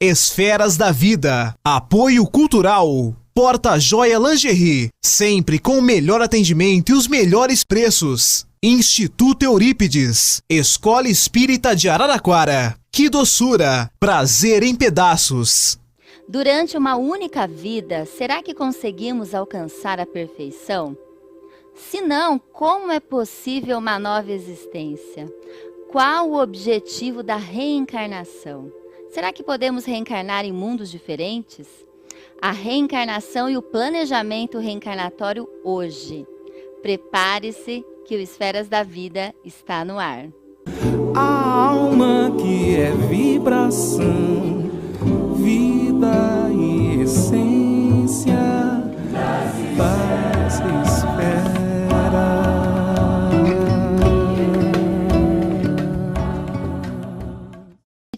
Esferas da Vida. Apoio Cultural. Porta Joia Lingerie. Sempre com o melhor atendimento e os melhores preços. Instituto Eurípides. Escola Espírita de Araraquara. Que doçura. Prazer em pedaços. Durante uma única vida, será que conseguimos alcançar a perfeição? Se não, como é possível uma nova existência? Qual o objetivo da reencarnação? Será que podemos reencarnar em mundos diferentes? A reencarnação e o planejamento reencarnatório hoje. Prepare-se que o Esferas da Vida está no ar. A alma que é vibração, vida e essência das esferas.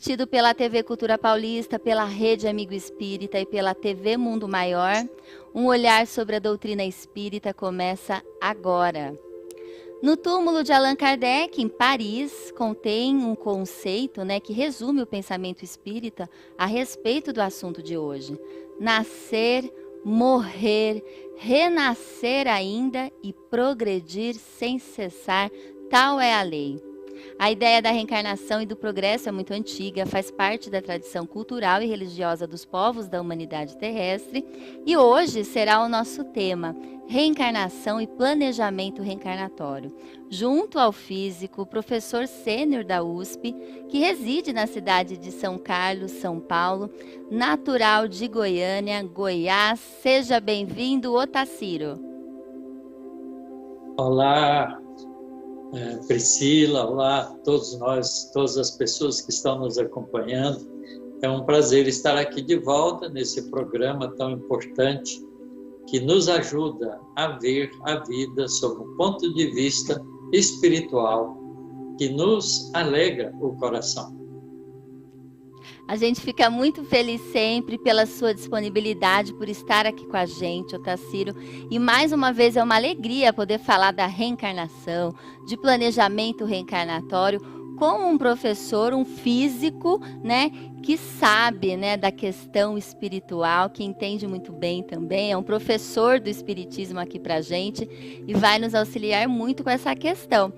Transmitido pela TV Cultura Paulista, pela Rede Amigo Espírita e pela TV Mundo Maior, um olhar sobre a doutrina espírita começa agora. No túmulo de Allan Kardec, em Paris, contém um conceito, que resume o pensamento espírita a respeito do assunto de hoje. Nascer, morrer, renascer ainda e progredir sem cessar, tal é a lei. A ideia da reencarnação e do progresso é muito antiga, faz parte da tradição cultural e religiosa dos povos da humanidade terrestre e hoje será o nosso tema, reencarnação e planejamento reencarnatório, junto ao físico, professor sênior da USP, que reside na cidade de São Carlos, São Paulo, natural de Goiânia, Goiás. Seja bem-vindo, Otacílio. Olá, Priscila, olá, todos nós, todas as pessoas que estão nos acompanhando. É um prazer estar aqui de volta nesse programa tão importante que nos ajuda a ver a vida sob um ponto de vista espiritual que nos alegra o coração. A gente fica muito feliz sempre pela sua disponibilidade, por estar aqui com a gente, Otacílio. E mais uma vez é uma alegria poder falar da reencarnação, de planejamento reencarnatório, com um professor, um físico, que sabe, da questão espiritual, que entende muito bem também. É um professor do espiritismo aqui pra gente e vai nos auxiliar muito com essa questão.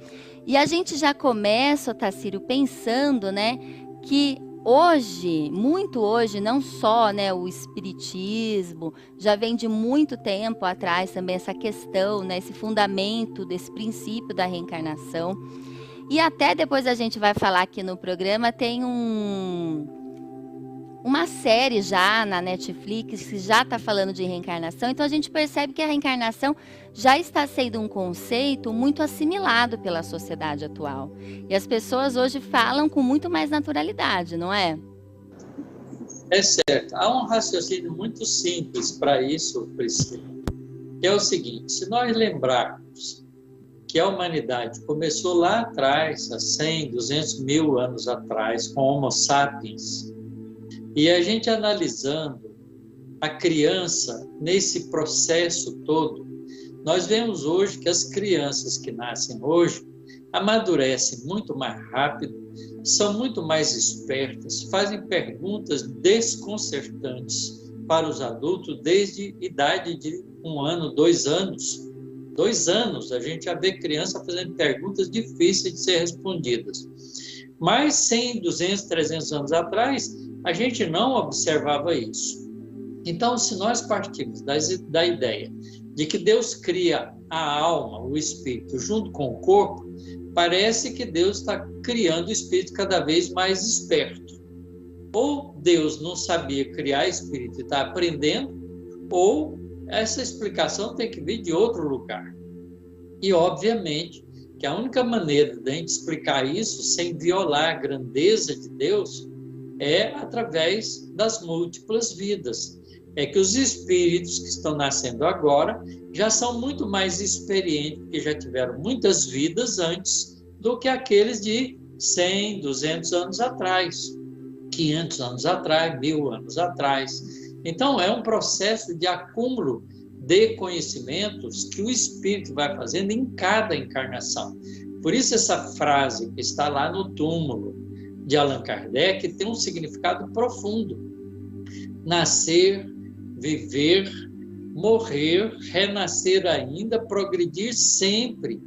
E a gente já começa, Otacílio, pensando, que hoje, muito hoje, não só o espiritismo, já vem de muito tempo atrás também essa questão, esse fundamento desse princípio da reencarnação. E até depois a gente vai falar aqui no programa, tem uma série já na Netflix que já está falando de reencarnação, então a gente percebe que a reencarnação já está sendo um conceito muito assimilado pela sociedade atual. E as pessoas hoje falam com muito mais naturalidade, não é? É certo. Há um raciocínio muito simples para isso, Priscila, que é o seguinte: se nós lembrarmos que a humanidade começou lá atrás, há 100, 200 mil anos atrás, com Homo sapiens, e a gente analisando a criança nesse processo todo, nós vemos hoje que as crianças que nascem hoje amadurecem muito mais rápido, são muito mais espertas, fazem perguntas desconcertantes para os adultos desde idade de 1 ano, 2 anos. 2 anos, a gente já vê criança fazendo perguntas difíceis de ser respondidas. Mas 100, 200, 300 anos atrás, a gente não observava isso. Então, se nós partimos da ideia de que Deus cria a alma, o espírito, junto com o corpo, parece que Deus está criando o espírito cada vez mais esperto. Ou Deus não sabia criar espírito e está aprendendo, ou essa explicação tem que vir de outro lugar. E, obviamente, que a única maneira de a gente explicar isso sem violar a grandeza de Deus é através das múltiplas vidas. É que os espíritos que estão nascendo agora já são muito mais experientes, porque já tiveram muitas vidas antes do que aqueles de 100, 200 anos atrás, 500 anos atrás, 1000 anos atrás. Então, é um processo de acúmulo de conhecimentos que o espírito vai fazendo em cada encarnação. Por isso, essa frase que está lá no túmulo de Allan Kardec tem um significado profundo. nascer, viver, morrer, renascer ainda, progredir sempre.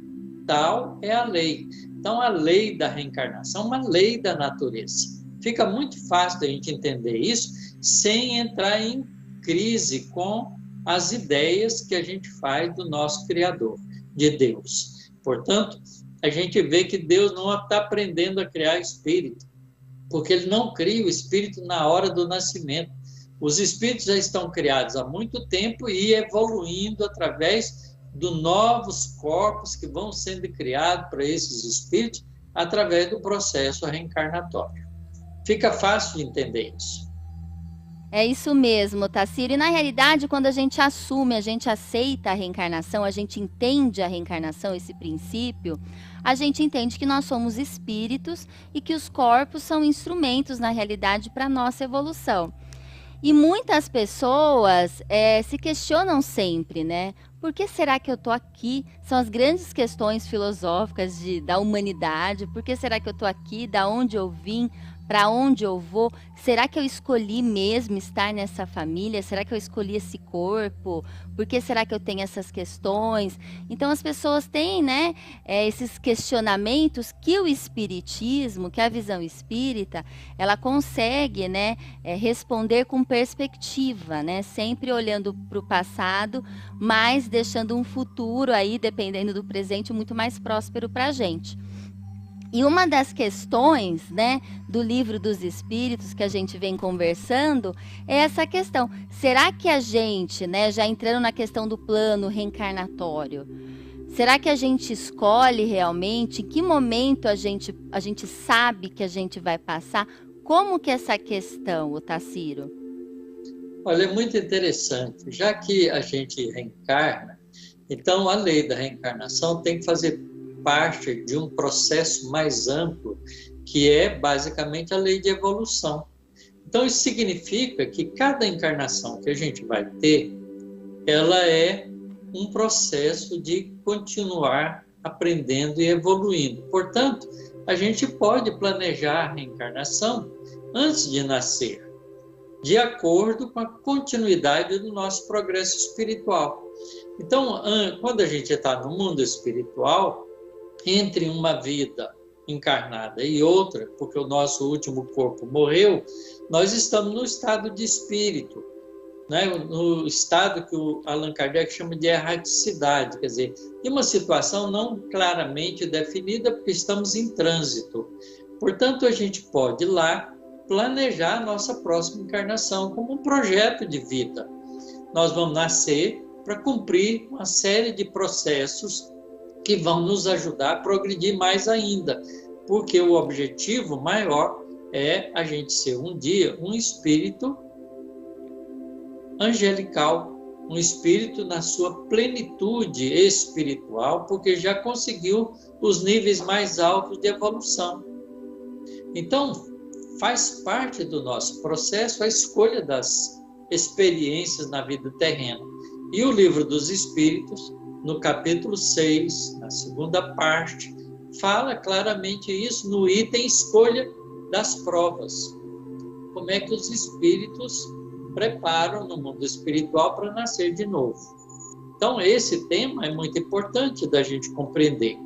Tal é a lei. Então, a lei da reencarnação é uma lei da natureza. Fica muito fácil a gente entender isso sem entrar em crise com as ideias que a gente faz do nosso Criador, de Deus. Portanto, a gente vê que Deus não está aprendendo a criar espírito, porque Ele não cria o espírito na hora do nascimento. Os espíritos já estão criados há muito tempo e evoluindo através dos novos corpos que vão sendo criados para esses espíritos através do processo reencarnatório. Fica fácil de entender isso. É isso mesmo, Tarsilo. E na realidade, quando a gente assume, a gente aceita a reencarnação, a gente entende a reencarnação, esse princípio, a gente entende que nós somos espíritos e que os corpos são instrumentos, na realidade, para a nossa evolução. E muitas pessoas se questionam sempre, né? Por que será que eu estou aqui? São as grandes questões filosóficas da humanidade. Por que será que eu estou aqui? Da onde eu vim? Para onde eu vou? Será que eu escolhi mesmo estar nessa família? Será que eu escolhi esse corpo? Por que será que eu tenho essas questões? Então as pessoas têm, né, esses questionamentos que o espiritismo, que a visão espírita, ela consegue, né, responder com perspectiva, né, sempre olhando para o passado, mas deixando um futuro aí, dependendo do presente, muito mais próspero para a gente. E uma das questões, né, do Livro dos Espíritos que a gente vem conversando é essa questão. Será que a gente, né, já entrando na questão do plano reencarnatório, será que a gente escolhe realmente? Em que momento a gente sabe que a gente vai passar? Como que é essa questão, Tarsilo? Olha, é muito interessante. Já que a gente reencarna, então a lei da reencarnação tem que fazer parte de um processo mais amplo, que é basicamente a lei de evolução. Então, isso significa que cada encarnação que a gente vai ter, ela é um processo de continuar aprendendo e evoluindo. Portanto, a gente pode planejar a reencarnação antes de nascer, de acordo com a continuidade do nosso progresso espiritual. Então, quando a gente está no mundo espiritual, entre uma vida encarnada e outra, porque o nosso último corpo morreu, nós estamos no estado de espírito, né? No estado que o Allan Kardec chama de erraticidade, quer dizer, em uma situação não claramente definida, porque estamos em trânsito. Portanto, a gente pode ir lá planejar a nossa próxima encarnação como um projeto de vida. Nós vamos nascer para cumprir uma série de processos que vão nos ajudar a progredir mais ainda, porque o objetivo maior é a gente ser um dia um espírito angelical, um espírito na sua plenitude espiritual, porque já conseguiu os níveis mais altos de evolução. Então, faz parte do nosso processo a escolha das experiências na vida terrena. E o Livro dos Espíritos, no capítulo 6, na segunda parte, fala claramente isso no item escolha das provas. Como é que os espíritos preparam no mundo espiritual para nascer de novo. Então, esse tema é muito importante da gente compreender.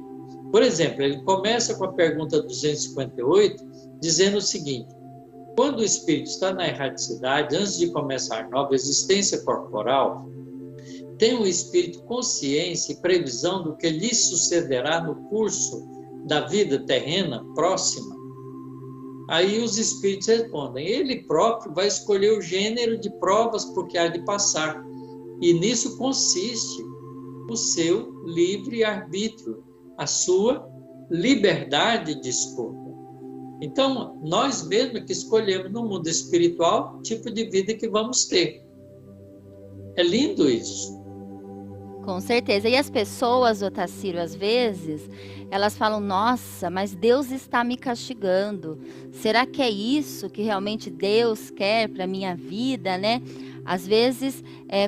Por exemplo, ele começa com a pergunta 258, dizendo o seguinte: quando o espírito está na erraticidade, antes de começar nova existência corporal, tem o espírito consciência e previsão do que lhe sucederá no curso da vida terrena próxima? Aí os espíritos respondem: ele próprio vai escolher o gênero de provas por que há de passar, e nisso consiste o seu livre-arbítrio, a sua liberdade de escolha. Então, nós mesmos que escolhemos no mundo espiritual o tipo de vida que vamos ter. É lindo isso. Com certeza. E as pessoas, Tarsilo, às vezes, elas falam: nossa, mas Deus está me castigando. Será que é isso que realmente Deus quer para a minha vida, né? Às vezes,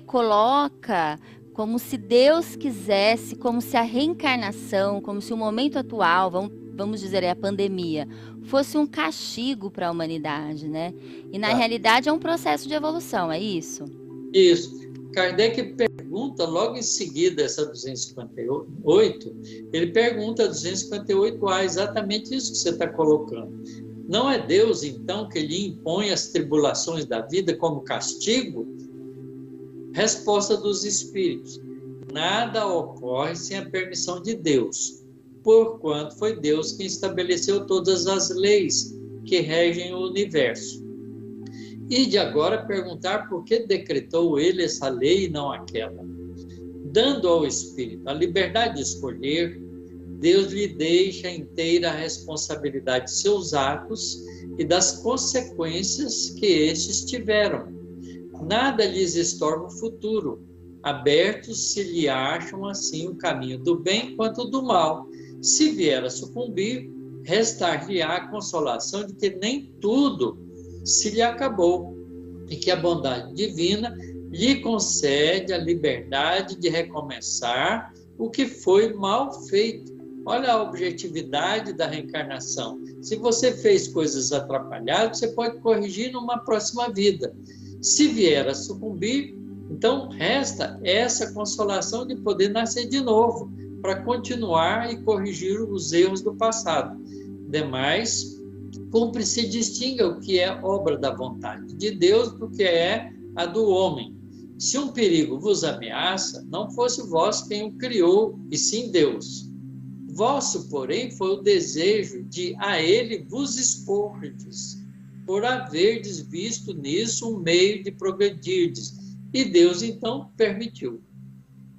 coloca como se Deus quisesse, como se a reencarnação, como se o momento atual, vamos vamos dizer, a pandemia, fosse um castigo para a humanidade, né? E na realidade é um processo de evolução, é isso? Isso. Kardec pergunta logo em seguida essa 258, ele pergunta a 258A, exatamente isso que você está colocando. Não é Deus, então, que lhe impõe as tribulações da vida como castigo? Resposta dos Espíritos: nada ocorre sem a permissão de Deus, porquanto foi Deus quem estabeleceu todas as leis que regem o universo. E de agora perguntar por que decretou ele essa lei e não aquela. Dando ao Espírito a liberdade de escolher, Deus lhe deixa inteira a responsabilidade de seus atos e das consequências que estes tiveram. Nada lhes estorva o futuro, abertos se lhe acham assim o caminho do bem quanto do mal. Se vier a sucumbir, restar-lhe-á a consolação de que nem tudo se lhe acabou, e que a bondade divina lhe concede a liberdade de recomeçar o que foi mal feito. Olha a objetividade da reencarnação. Se você fez coisas atrapalhadas, você pode corrigir numa próxima vida. Se vier a sucumbir, então resta essa consolação de poder nascer de novo, para continuar e corrigir os erros do passado. Demais, cumpre se distinga o que é obra da vontade de Deus do que é a do homem. Se um perigo vos ameaça, não fosse vós quem o criou, e sim Deus. Vosso, porém, foi o desejo de a ele vos expordes, por haverdes visto nisso um meio de progredirdes, e Deus, então, permitiu.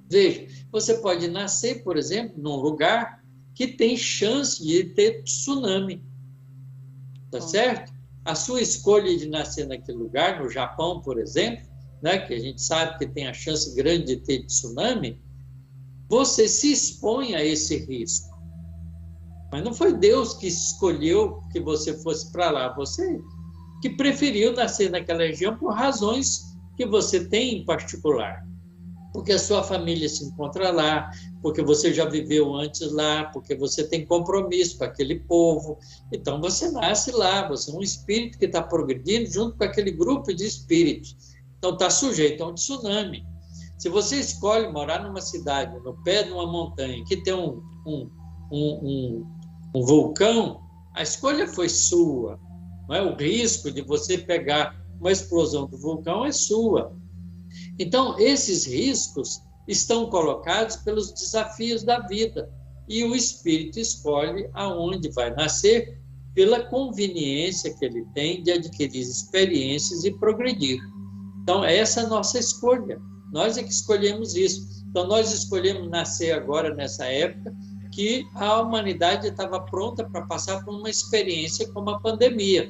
Veja, você pode nascer, por exemplo, num lugar que tem chance de ter tsunami. Tá certo? A sua escolha de nascer naquele lugar, no Japão, por exemplo, né, que a gente sabe que tem a chance grande de ter tsunami, você se expõe a esse risco. Mas não foi Deus que escolheu que você fosse para lá, você que preferiu nascer naquela região por razões que você tem em particular. Porque a sua família se encontra lá, porque você já viveu antes lá, porque você tem compromisso com aquele povo. Então, você nasce lá, você é um espírito que está progredindo junto com aquele grupo de espíritos. Então, está sujeito a um tsunami. Se você escolhe morar numa cidade, no pé de uma montanha, que tem um vulcão, a escolha foi sua. Não é? O risco de você pegar uma explosão do vulcão é sua. Então, esses riscos estão colocados pelos desafios da vida, e o espírito escolhe aonde vai nascer pela conveniência que ele tem de adquirir experiências e progredir. Então, essa é a nossa escolha. Nós é que escolhemos isso. Então, nós escolhemos nascer agora, nessa época, que a humanidade estava pronta para passar por uma experiência como a pandemia.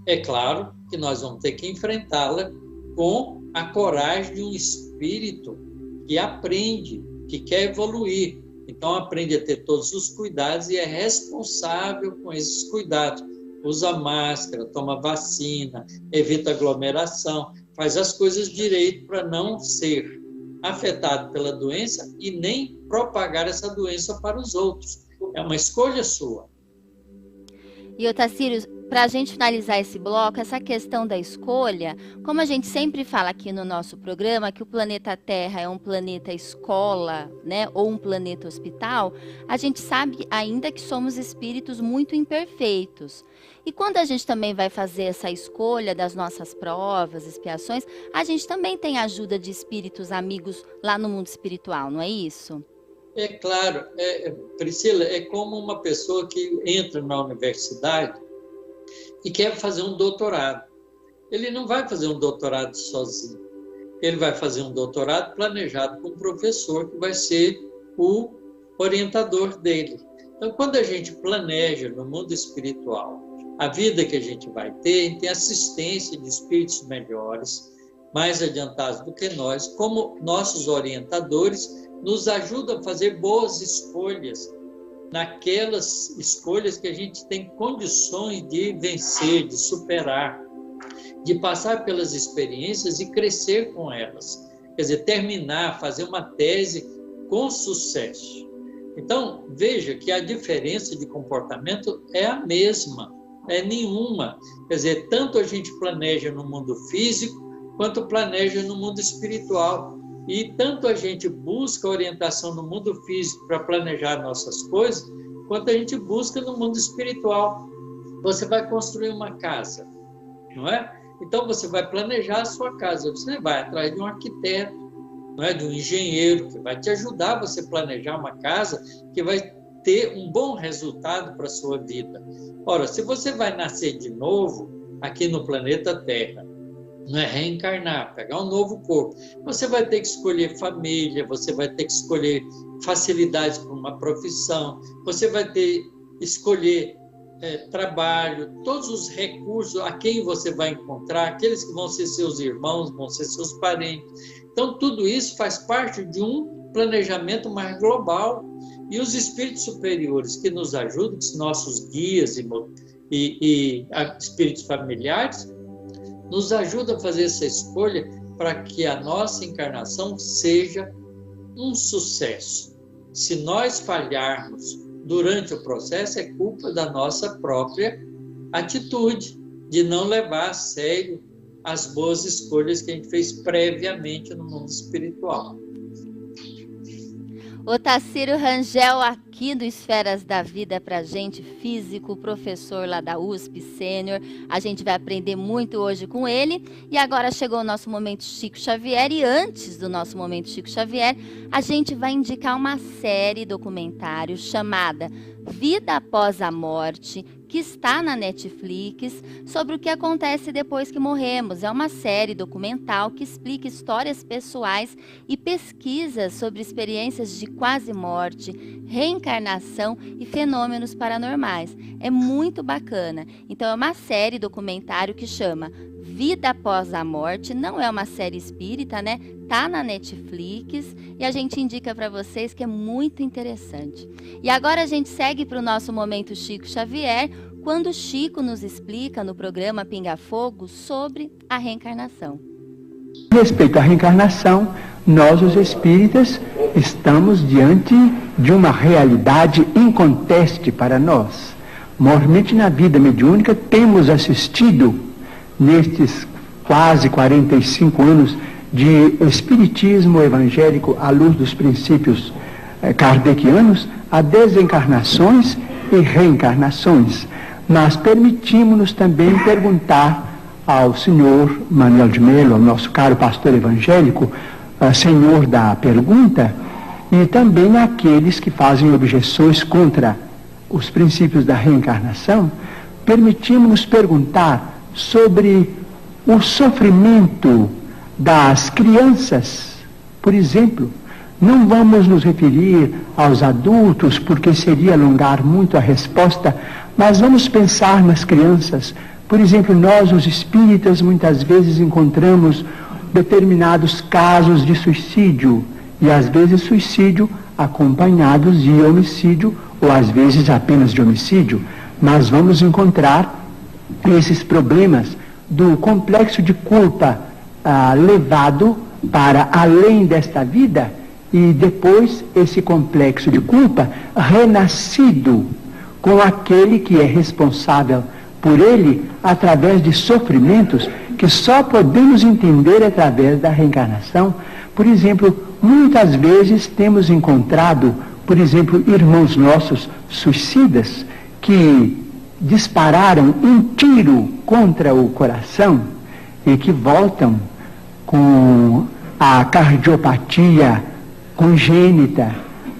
É claro que nós vamos ter que enfrentá-la com a coragem de um espírito que aprende, que quer evoluir. Então, aprende a ter todos os cuidados e é responsável com esses cuidados. Usa máscara, toma vacina, evita aglomeração, faz as coisas direito para não ser afetado pela doença e nem propagar essa doença para os outros. É uma escolha sua. E, Otacílio, para a gente finalizar esse bloco, essa questão da escolha, como a gente sempre fala aqui no nosso programa, que o planeta Terra é um planeta escola, né, ou um planeta hospital, a gente sabe ainda que somos espíritos muito imperfeitos. E quando a gente também vai fazer essa escolha das nossas provas, expiações, a gente também tem ajuda de espíritos amigos lá no mundo espiritual, não é isso? É claro, Priscila, é como uma pessoa que entra na universidade e quer fazer um doutorado. Ele não vai fazer um doutorado sozinho. Ele vai fazer um doutorado planejado com um professor que vai ser o orientador dele. Então, quando a gente planeja no mundo espiritual a vida que a gente vai ter, tem assistência de espíritos melhores, mais adiantados do que nós, como nossos orientadores, nos ajudam a fazer boas escolhas, naquelas escolhas que a gente tem condições de vencer, de superar, de passar pelas experiências e crescer com elas. Quer dizer, terminar, fazer uma tese com sucesso. Então, veja que a diferença de comportamento é a mesma, é nenhuma. Quer dizer, tanto a gente planeja no mundo físico, quanto planeja no mundo espiritual. E tanto a gente busca orientação no mundo físico para planejar nossas coisas, quanto a gente busca no mundo espiritual. Você vai construir uma casa, não é? Então, você vai planejar a sua casa. Você vai atrás de um arquiteto, não é? De um engenheiro, que vai te ajudar a você planejar uma casa que vai ter um bom resultado para a sua vida. Ora, se você vai nascer de novo aqui no planeta Terra, não é reencarnar, pegar um novo corpo, você vai ter que escolher família, você vai ter que escolher facilidades para uma profissão, você vai ter que escolher trabalho, todos os recursos a quem você vai encontrar, aqueles que vão ser seus irmãos, vão ser seus parentes. Então, tudo isso faz parte de um planejamento mais global. E os espíritos superiores que nos ajudam, os nossos guias e espíritos familiares, nos ajudam a fazer essa escolha para que a nossa encarnação seja um sucesso. Se nós falharmos durante o processo, é culpa da nossa própria atitude, de não levar a sério as boas escolhas que a gente fez previamente no mundo espiritual. Otacílio Rangel aqui do Esferas da Vida pra gente, físico, professor lá da USP, sênior. A gente vai aprender muito hoje com ele. E agora chegou o nosso momento Chico Xavier. E antes do nosso momento Chico Xavier, a gente vai indicar uma série documentário chamada Vida Após a Morte, que está na Netflix, sobre o que acontece depois que morremos. É uma série documental que explica histórias pessoais e pesquisas sobre experiências de quase morte, reencarnação e fenômenos paranormais. É muito bacana. Então é uma série documentário que chama Vida Após a Morte, não é uma série espírita, né? Tá na Netflix e a gente indica para vocês que é muito interessante. E agora a gente segue para o nosso momento Chico Xavier, quando o Chico nos explica no programa Pinga Fogo sobre a reencarnação. Respeito à reencarnação, nós os espíritas estamos diante de uma realidade inconteste para nós. Mormente na vida mediúnica temos assistido nestes quase 45 anos de espiritismo evangélico à luz dos princípios kardecianos, a desencarnações e reencarnações. Mas permitimos-nos também perguntar ao senhor Manuel de Melo, ao nosso caro pastor evangélico, senhor da pergunta, e também àqueles que fazem objeções contra os princípios da reencarnação, permitimos-nos perguntar sobre o sofrimento das crianças, por exemplo. Não vamos nos referir aos adultos, porque seria alongar muito a resposta, mas vamos pensar nas crianças. Por exemplo, nós, os espíritas, muitas vezes encontramos determinados casos de suicídio, e às vezes suicídio acompanhados de homicídio, ou às vezes apenas de homicídio. Mas vamos encontrar esses problemas do complexo de culpa levado para além desta vida, e depois esse complexo de culpa renascido com aquele que é responsável por ele através de sofrimentos que só podemos entender através da reencarnação. Por exemplo, muitas vezes temos encontrado, por exemplo, irmãos nossos suicidas que dispararam um tiro contra o coração e que voltam com a cardiopatia congênita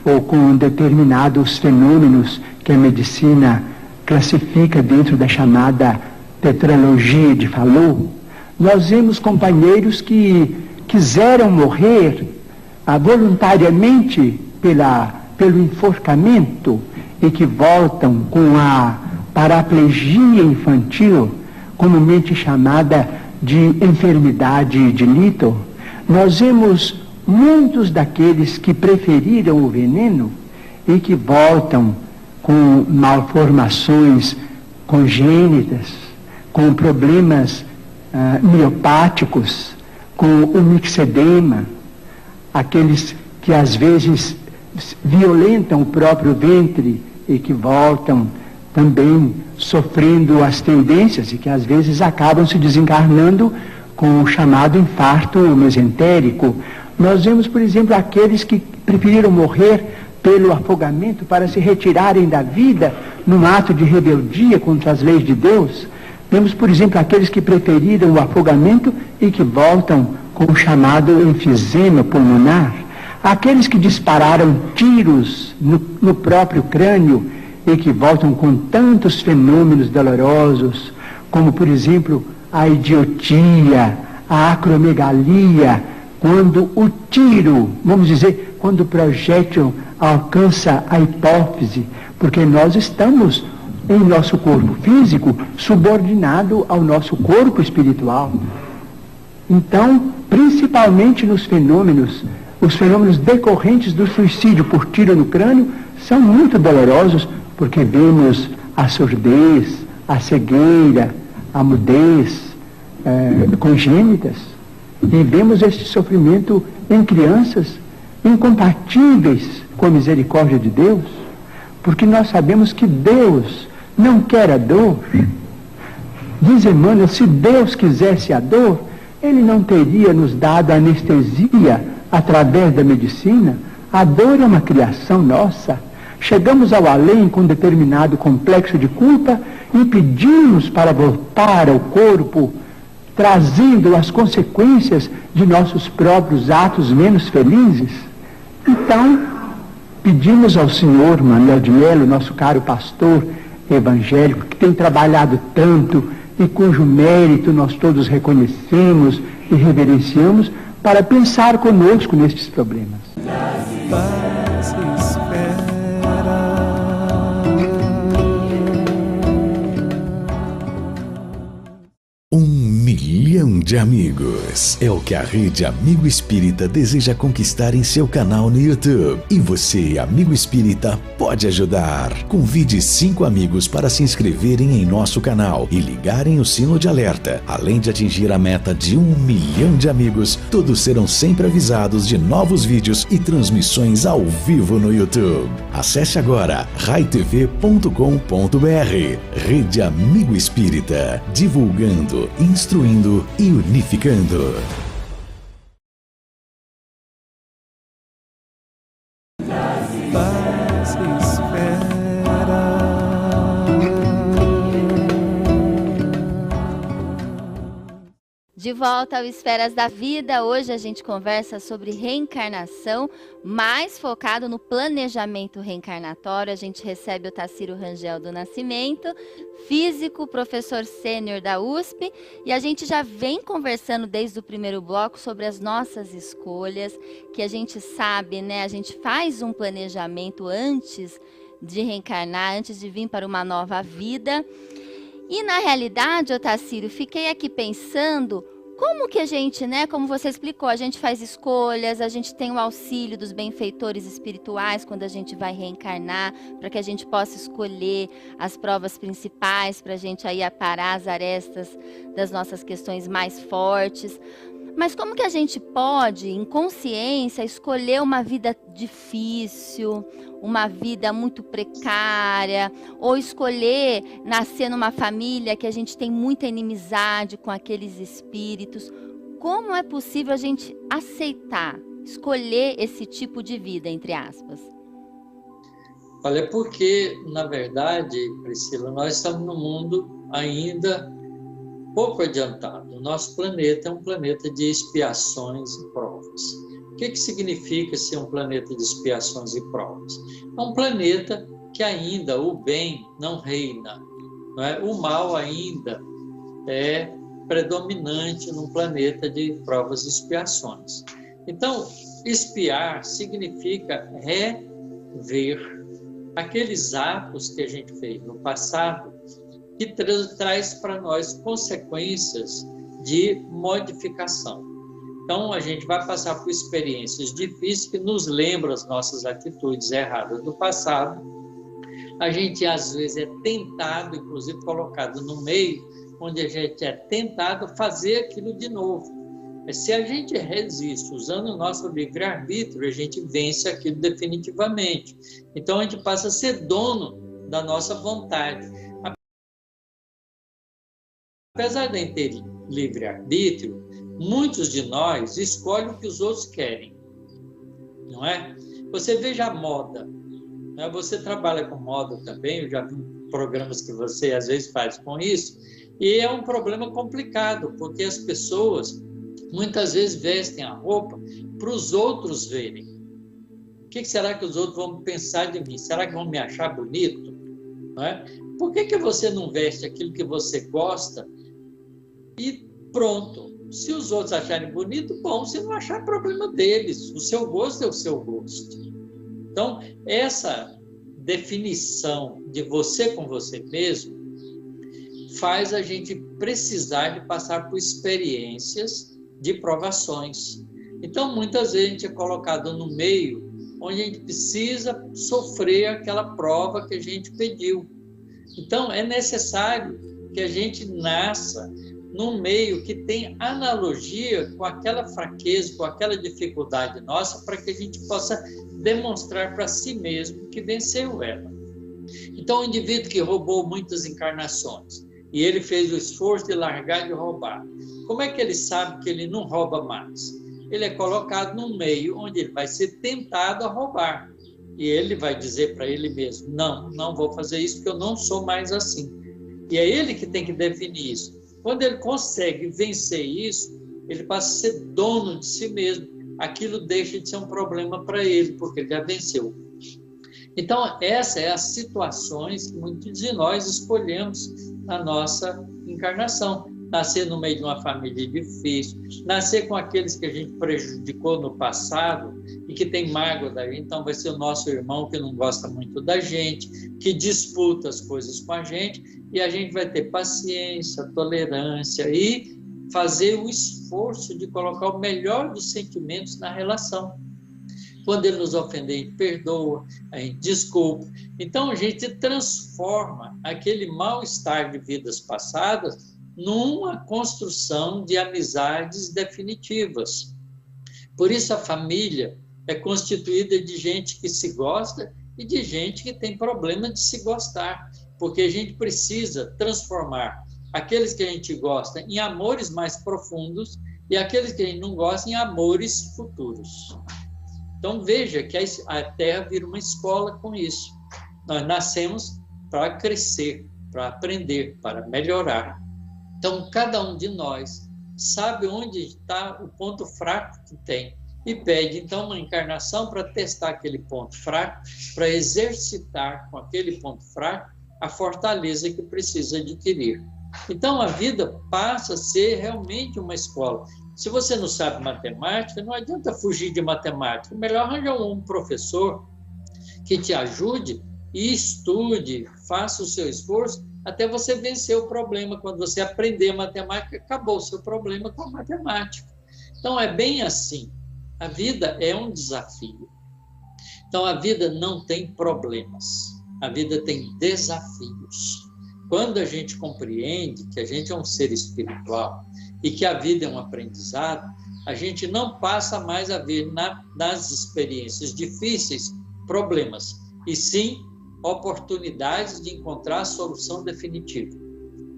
ou com determinados fenômenos que a medicina classifica dentro da chamada tetralogia de Fallot. Nós vemos companheiros que quiseram morrer voluntariamente pelo enforcamento e que voltam com a paraplegia infantil, comumente chamada de enfermidade de Little. Nós vemos muitos daqueles que preferiram o veneno e que voltam com malformações congênitas, com problemas miopáticos, com o mixedema, aqueles que às vezes violentam o próprio ventre e que voltam também sofrendo as tendências e que às vezes acabam se desencarnando com o chamado infarto mesentérico. Nós vemos, por exemplo, aqueles que preferiram morrer pelo afogamento para se retirarem da vida num ato de rebeldia contra as leis de Deus. Vemos, por exemplo, aqueles que preferiram o afogamento e que voltam com o chamado enfisema pulmonar. Aqueles que dispararam tiros no próprio crânio e que voltam com tantos fenômenos dolorosos, como, por exemplo, a idiotia, a acromegalia, quando o tiro, vamos dizer, quando o projétil alcança a hipófise, porque nós estamos em nosso corpo físico subordinado ao nosso corpo espiritual. Então, principalmente nos fenômenos, os fenômenos decorrentes do suicídio por tiro no crânio são muito dolorosos, porque vemos a surdez, a cegueira, a mudez congênitas, e vemos este sofrimento em crianças incompatíveis com a misericórdia de Deus, porque nós sabemos que Deus não quer a dor. Diz Emmanuel, se Deus quisesse a dor, Ele não teria nos dado anestesia através da medicina. A dor é uma criação nossa. Chegamos ao além com determinado complexo de culpa e pedimos para voltar ao corpo, trazendo as consequências de nossos próprios atos menos felizes. Então, pedimos ao Senhor Manuel de Melo, nosso caro pastor evangélico, que tem trabalhado tanto e cujo mérito nós todos reconhecemos e reverenciamos, para pensar conosco nestes problemas. Paz espera. 1 milhão de amigos é o que a Rede Amigo Espírita deseja conquistar em seu canal no YouTube. E você, amigo espírita, pode ajudar. Convide 5 amigos para se inscreverem em nosso canal e ligarem o sino de alerta. Além de atingir a meta de 1 milhão de amigos, todos serão sempre avisados de novos vídeos e transmissões ao vivo no YouTube. Acesse agora raitv.com.br. Rede Amigo Espírita, divulgando, instruindo e unificando. Paz espera. De volta ao Esferas da Vida, hoje a gente conversa sobre reencarnação, mais focado no planejamento reencarnatório. A gente recebe o Tarsílio Rangel do Nascimento, físico, professor sênior da USP, e a gente já vem conversando desde o primeiro bloco sobre as nossas escolhas, que a gente sabe, né? A gente faz um planejamento antes de reencarnar, antes de vir para uma nova vida. E na realidade, Otacílio, fiquei aqui pensando como que a gente, né, como você explicou, a gente faz escolhas, a gente tem o auxílio dos benfeitores espirituais quando a gente vai reencarnar, para que a gente possa escolher as provas principais, para a gente aí aparar as arestas das nossas questões mais fortes. Mas como que a gente pode, em consciência, escolher uma vida difícil, uma vida muito precária, ou escolher nascer numa família que a gente tem muita inimizade com aqueles espíritos? Como é possível a gente aceitar, escolher esse tipo de vida, entre aspas? Olha, porque, na verdade, Priscila, nós estamos num mundo ainda pouco adiantado. O nosso planeta é um planeta de expiações e provas. O que significa ser um planeta de expiações e provas? É um planeta que ainda o bem não reina, não é? O mal ainda é predominante num planeta de provas e expiações. Então, expiar significa rever aqueles atos que a gente fez no passado, que traz para nós consequências de modificação. Então, a gente vai passar por experiências difíceis que nos lembram as nossas atitudes erradas do passado. A gente, às vezes, é tentado, inclusive colocado no meio, onde a gente é tentado fazer aquilo de novo. Mas se a gente resiste usando o nosso livre-arbítrio, a gente vence aquilo definitivamente. Então a gente passa a ser dono da nossa vontade. Apesar de ter livre-arbítrio, muitos de nós escolhem o que os outros querem, não é? Você veja a moda, né? Você trabalha com moda também, eu já vi programas que você às vezes faz com isso, e é um problema complicado, porque as pessoas muitas vezes vestem a roupa para os outros verem. O que será que os outros vão pensar de mim? Será que vão me achar bonito? Não é? Por que você não veste aquilo que você gosta e pronto? Se os outros acharem bonito, bom. Se não achar, problema deles. O seu gosto é o seu gosto. Então, essa definição de você com você mesmo faz a gente precisar de passar por experiências de provações. Então, muitas vezes a gente é colocado no meio onde a gente precisa sofrer aquela prova que a gente pediu. Então, é necessário que a gente nasça num meio que tem analogia com aquela fraqueza, com aquela dificuldade nossa, para que a gente possa demonstrar para si mesmo que venceu ela. Então, o indivíduo que roubou muitas encarnações, e ele fez o esforço de largar de roubar, como é que ele sabe que ele não rouba mais? Ele é colocado num meio onde ele vai ser tentado a roubar. E ele vai dizer para ele mesmo, não vou fazer isso porque eu não sou mais assim. E é ele que tem que definir isso. Quando ele consegue vencer isso, ele passa a ser dono de si mesmo. Aquilo deixa de ser um problema para ele, porque ele já venceu. Então, essas são as situações que muitos de nós escolhemos na nossa encarnação. Nascer no meio de uma família difícil, nascer com aqueles que a gente prejudicou no passado e que tem mágoa da gente, então vai ser o nosso irmão que não gosta muito da gente, que disputa as coisas com a gente, e a gente vai ter paciência, tolerância e fazer o esforço de colocar o melhor dos sentimentos na relação. Quando ele nos ofender, a gente perdoa, a gente desculpa. Então a gente transforma aquele mal-estar de vidas passadas numa construção de amizades definitivas. Por isso a família é constituída de gente que se gosta e de gente que tem problema de se gostar, porque a gente precisa transformar aqueles que a gente gosta em amores mais profundos e aqueles que a gente não gosta em amores futuros. Então veja que a Terra vira uma escola com isso. Nós nascemos para crescer, para aprender, para melhorar. Então, cada um de nós sabe onde está o ponto fraco que tem e pede, então, uma encarnação para testar aquele ponto fraco, para exercitar com aquele ponto fraco a fortaleza que precisa adquirir. Então, a vida passa a ser realmente uma escola. Se você não sabe matemática, não adianta fugir de matemática. Melhor arranjar um professor que te ajude e estude, faça o seu esforço, até você vencer o problema. Quando você aprender matemática, acabou o seu problema com a matemática. Então, é bem assim. A vida é um desafio. Então, a vida não tem problemas. A vida tem desafios. Quando a gente compreende que a gente é um ser espiritual e que a vida é um aprendizado, a gente não passa mais a ver nas experiências difíceis problemas, e sim oportunidades de encontrar a solução definitiva.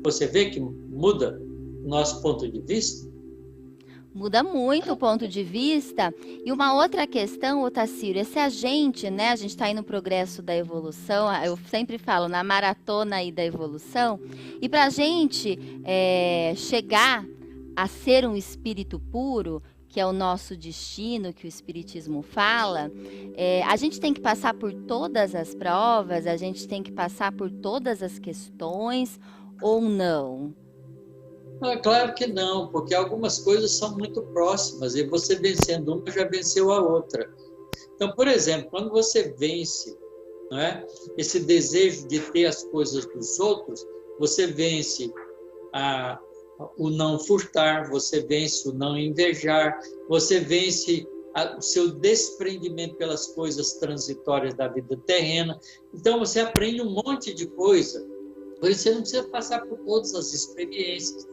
Você vê que muda o nosso ponto de vista? Muda muito o ponto de vista. E uma outra questão, Otacílio, é se a gente está aí no progresso da evolução, eu sempre falo na maratona aí da evolução, e para a gente chegar a ser um espírito puro, que é o nosso destino, que o Espiritismo fala, a gente tem que passar por todas as provas, a gente tem que passar por todas as questões, ou não? Claro que não, porque algumas coisas são muito próximas, e você vencendo uma, já venceu a outra. Então, por exemplo, quando você vence, não é, esse desejo de ter as coisas dos outros, você vence o não furtar, você vence o não invejar, você vence o seu desprendimento pelas coisas transitórias da vida terrena. Então, você aprende um monte de coisa. Por isso, você não precisa passar por todas as experiências.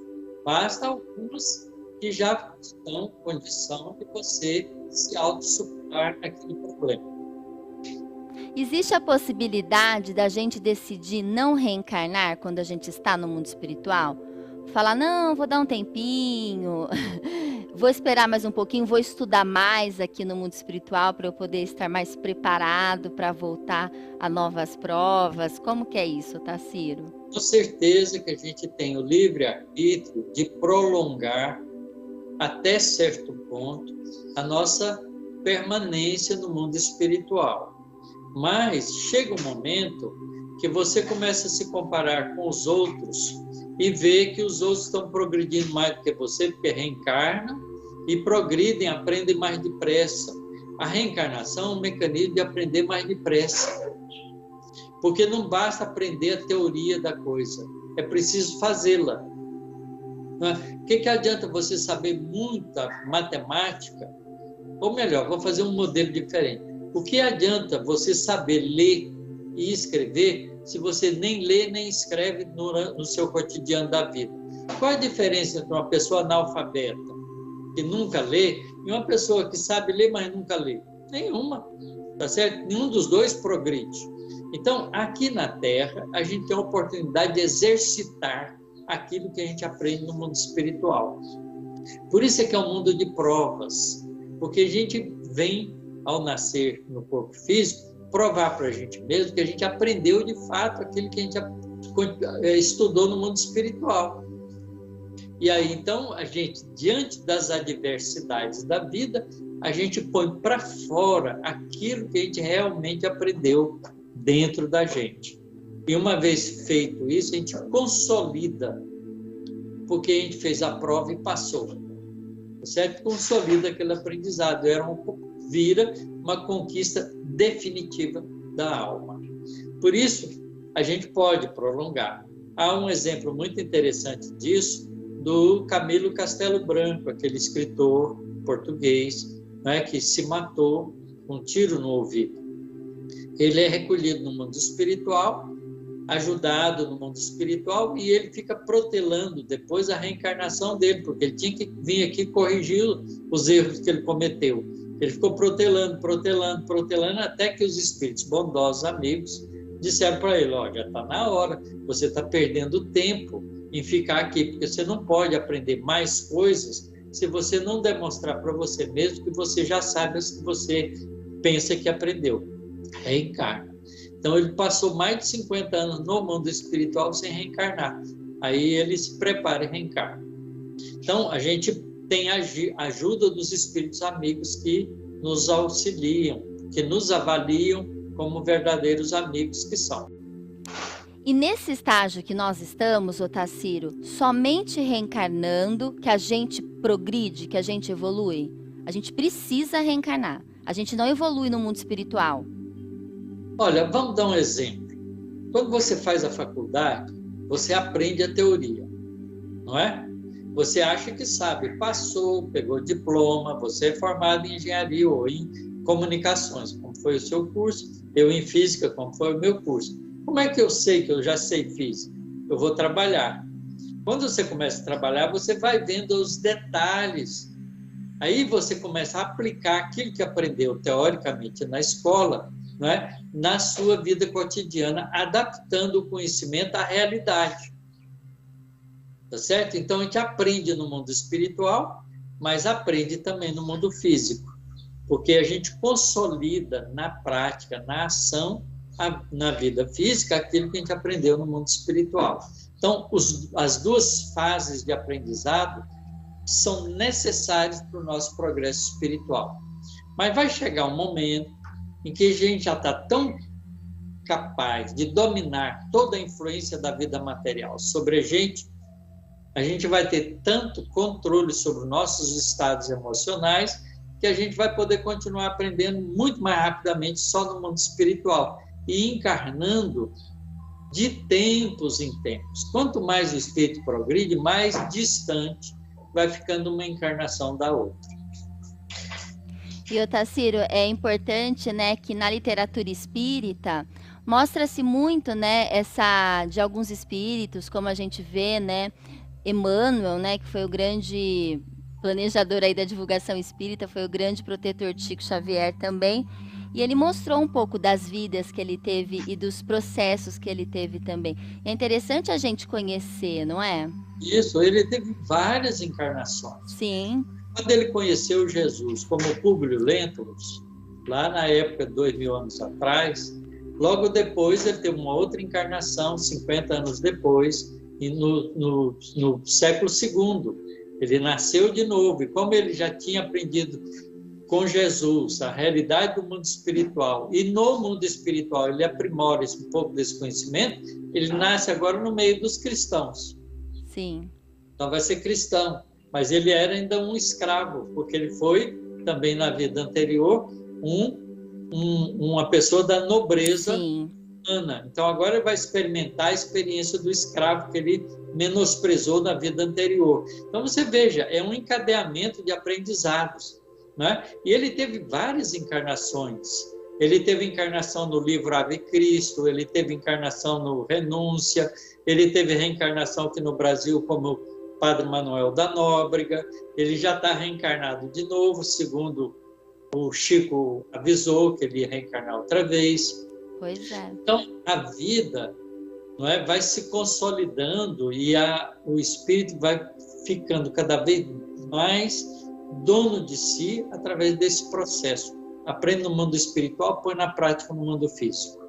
Basta algumas que já estão em condição de você se autossuperar naquele problema. Existe a possibilidade da gente decidir não reencarnar quando a gente está no mundo espiritual? Falar, não, vou dar um tempinho, vou esperar mais um pouquinho, vou estudar mais aqui no mundo espiritual para eu poder estar mais preparado para voltar a novas provas. Como que é isso, Tarsiro? Com certeza que a gente tem o livre-arbítrio de prolongar até certo ponto a nossa permanência no mundo espiritual. Mas chega um momento que você começa a se comparar com os outros e vê que os outros estão progredindo mais do que você, porque reencarnam e progridem, aprendem mais depressa. A reencarnação é um mecanismo de aprender mais depressa. Porque não basta aprender a teoria da coisa, é preciso fazê-la. O que adianta você saber muita matemática? Ou melhor, vou fazer um modelo diferente. O que adianta você saber ler e escrever se você nem lê nem escreve no seu cotidiano da vida? Qual a diferença entre uma pessoa analfabeta, que nunca lê, e uma pessoa que sabe ler, mas nunca lê? Nenhuma, tá certo? Nenhum dos dois progride. Então, aqui na Terra, a gente tem a oportunidade de exercitar aquilo que a gente aprende no mundo espiritual. Por isso é que é um mundo de provas, porque a gente vem, ao nascer no corpo físico, provar para a gente mesmo que a gente aprendeu de fato aquilo que a gente estudou no mundo espiritual. E aí, então, a gente, diante das adversidades da vida, a gente põe para fora aquilo que a gente realmente aprendeu dentro da gente. E uma vez feito isso, a gente consolida, porque a gente fez a prova e passou. Certo? Consolida aquele aprendizado, vira uma conquista definitiva da alma. Por isso, a gente pode prolongar. Há um exemplo muito interessante disso, do Camilo Castelo Branco, aquele escritor português, né, que se matou com um tiro no ouvido. Ele é recolhido no mundo espiritual, ajudado no mundo espiritual, e ele fica protelando depois a reencarnação dele, porque ele tinha que vir aqui corrigir os erros que ele cometeu. Ele ficou protelando, até que os espíritos bondosos amigos disseram para ele, já está na hora, você está perdendo tempo em ficar aqui, porque você não pode aprender mais coisas se você não demonstrar para você mesmo que você já sabe as que você pensa que aprendeu. Reencarna. Então, ele passou mais de 50 anos no mundo espiritual sem reencarnar. Aí ele se prepara e reencarna. Então, a gente tem a ajuda dos espíritos amigos que nos auxiliam, que nos avaliam como verdadeiros amigos que são. E nesse estágio que nós estamos, Tarsiro, somente reencarnando que a gente progride, que a gente evolui? A gente precisa reencarnar. A gente não evolui no mundo espiritual. Olha, vamos dar um exemplo. Quando você faz a faculdade, você aprende a teoria, não é? Você acha que sabe, passou, pegou diploma, você é formado em engenharia ou em comunicações, como foi o seu curso, eu em física, como foi o meu curso. Como é que eu sei que eu já sei física? Eu vou trabalhar. Quando você começa a trabalhar, você vai vendo os detalhes. Aí você começa a aplicar aquilo que aprendeu teoricamente na escola, não é? Na sua vida cotidiana, adaptando o conhecimento à realidade. Tá certo? Então, a gente aprende no mundo espiritual, mas aprende também no mundo físico, porque a gente consolida na prática, na ação, na vida física, aquilo que a gente aprendeu no mundo espiritual. Então, as duas fases de aprendizado são necessárias para o nosso progresso espiritual. Mas vai chegar um momento em que a gente já está tão capaz de dominar toda a influência da vida material sobre a gente vai ter tanto controle sobre nossos estados emocionais que a gente vai poder continuar aprendendo muito mais rapidamente só no mundo espiritual e encarnando de tempos em tempos. Quanto mais o espírito progride, mais distante vai ficando uma encarnação da outra. E, Tarsiro, é importante, né, que na literatura espírita mostra-se muito, né, de alguns espíritos, como a gente vê, né, Emmanuel, né, que foi o grande planejador aí da divulgação espírita, foi o grande protetor Chico Xavier também. E ele mostrou um pouco das vidas que ele teve e dos processos que ele teve também. É interessante a gente conhecer, não é? Isso, ele teve várias encarnações. Sim. Quando ele conheceu Jesus como Públio Lentulus, lá na época de 2000 anos atrás, logo depois ele teve uma outra encarnação, 50 anos depois, e no século II. Ele nasceu de novo, e como ele já tinha aprendido com Jesus a realidade do mundo espiritual, e no mundo espiritual ele aprimora um pouco desse conhecimento, ele nasce agora no meio dos cristãos. Sim. Então vai ser cristão, mas ele era ainda um escravo, porque ele foi também na vida anterior uma pessoa da nobreza humana. Então agora ele vai experimentar a experiência do escravo que ele menosprezou na vida anterior. Então você veja, é um encadeamento de aprendizados, né? E ele teve várias encarnações. Ele teve encarnação no livro Ave Cristo, ele teve encarnação no Renúncia, ele teve reencarnação aqui no Brasil como Padre Manuel da Nóbrega, ele já está reencarnado de novo, segundo o Chico avisou que ele ia reencarnar outra vez. Pois é. Então, a vida, não é, vai se consolidando e o espírito vai ficando cada vez mais dono de si através desse processo. Aprende no mundo espiritual, põe na prática no mundo físico.